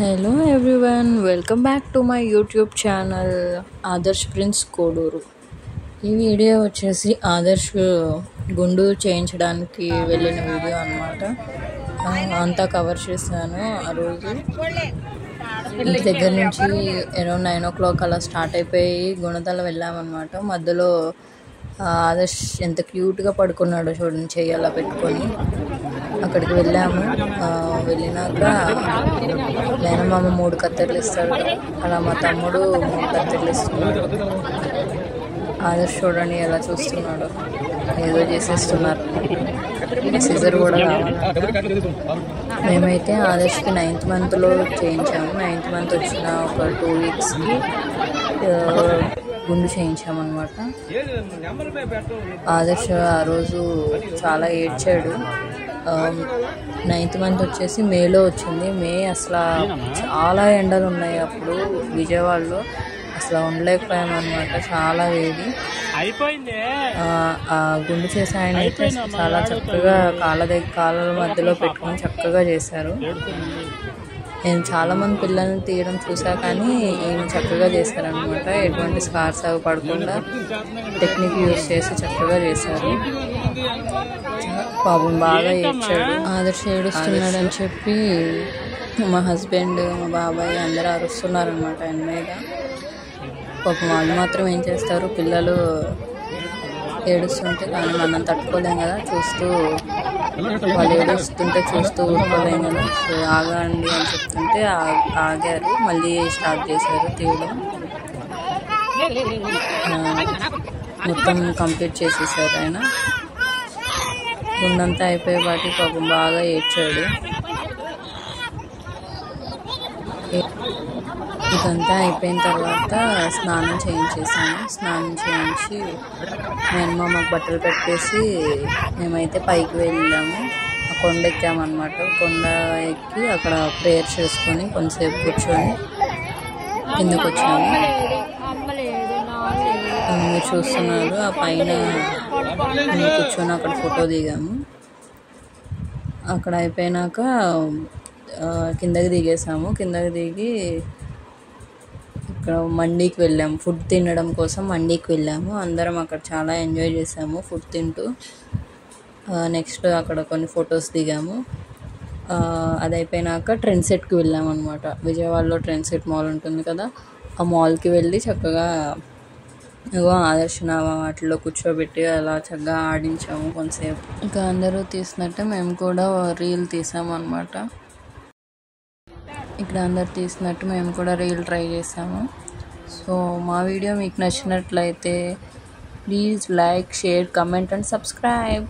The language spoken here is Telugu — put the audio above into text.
Hello everyone, welcome back to my YouTube channel Adarsh prince Koduru. ఈ వీడియో వచ్చేసి ఆదర్శ్ గుండు చేయించడానికి వెళ్ళిన వీడియో అన్నమాట. అంతా కవర్ చేశాను. ఆ రోజు ఇంటి దగ్గర నుంచి అరౌండ్ 9 o'clock అలా స్టార్ట్ అయిపోయి గుణదల వెళ్ళామన్నమాట. మధ్యలో ఆదర్శ్ ఎంత క్యూట్గా పడుకున్నాడో చూడండి, చెయ్యి అలా పెట్టుకొని. అక్కడికి వెళ్ళాము. వెళ్ళినాక మేనమామ 3 కత్తెరలు ఇస్తాడు, అలా మా తమ్ముడు 3 కత్తెరలు ఇస్తున్నాడు. ఆదర్శ్ చూడండి ఎలా చూస్తున్నాడు, ఏదో చేసేస్తున్నారు. సిజర్ కూడా కావాలి. మేమైతే ఆదర్శ్కి 9th monthలో చేయించాము. 9th month వచ్చిన ఒక 2 weeksకి గుండు చేయించామన్నమాట. ఆదర్శ్ ఆ రోజు చాలా ఏడ్చాడు. 9th month వచ్చేసి మేలో వచ్చింది. మే అసలు చాలా ఎండలు ఉన్నాయి అప్పుడు విజయవాడలో, అసలు ఉండలేకపోయామన్నమాట. చాలా వేడి. ఆ గుండు చేసే ఆయన అయితే చాలా చక్కగా కాళ్ళ మధ్యలో పెట్టుకొని చక్కగా చేశారు. నేను చాలామంది పిల్లల్ని తీయడం చూసా, కానీ ఈయన చక్కగా చేశారనమాట. ఎటువంటి స్కార్స్ అవి పడకుండా టెక్నిక్ యూజ్ చేసి చక్కగా చేశారు. పాపం బాగా ఏడ్చాడు. ఆదర్శ్ ఏడుస్తున్నాడు అని చెప్పి మా హస్బెండ్, మా బాబాయ్ అందరూ అరుస్తున్నారనమాట ఆయన మీద. పాపం వాళ్ళు మాత్రం ఏం చేస్తారు, పిల్లలు ఏడుస్తుంటే, కానీ మనం తట్టుకోలేం కదా, చూస్తూ వాళ్ళు ఏడుస్తుంటే చూస్తూ ఊరుకోలేం కదా. సో ఆగండి అని చెప్తుంటే ఆగారు. మళ్ళీ స్టార్ట్ చేశారు తీయడం. మొత్తం కంప్లీట్ చేసేసారు ఆయన. గుండంతా అయిపోయే వాటి పాపం బాగా ఏడ్చాడు. ఇదంతా అయిపోయిన తర్వాత స్నానం చేయించేసాము. స్నానం చేయించి మేనమామకు బట్టలు పెట్టేసి మేమైతే పైకి వెళ్ళాము. కొండ ఎక్కామన్నమాట. కొండ ఎక్కి అక్కడ ప్రేయర్ చేసుకొని కొంతసేపు కూర్చొని కిందకు వచ్చాము. మీరు చూస్తున్నారు, ఆ పైన కూర్చొని అక్కడ ఫోటో దిగాము. అక్కడ అయిపోయినాక కిందకి దిగేసాము. కిందకి దిగి ఇక్కడ మండీకి వెళ్ళాము. ఫుడ్ తినడం కోసం మండీకి వెళ్ళాము. అందరం అక్కడ చాలా ఎంజాయ్ చేసాము ఫుడ్ తింటూ. నెక్స్ట్ అక్కడ కొన్ని ఫొటోస్ దిగాము. అది అయిపోయినాక ట్రెండ్ సెట్కి వెళ్ళాము అనమాట. విజయవాడలో ట్రెండ్ సెట్ మాల్ ఉంటుంది కదా, ఆ మాల్కి వెళ్ళి చక్కగా ఆదర్శన వాటిలో కూర్చోబెట్టి అలా చక్కగా ఆడించాము కొంతసేపు. ఇంకా అందరూ తీసినట్టే మేము కూడా రీల్ తీసాము అనమాట. ఇక్కడ అందరు తీసినట్టు మేము కూడా రీల్ ట్రై చేసాము. సో మా వీడియో మీకు నచ్చినట్లయితే please like, share, comment and subscribe.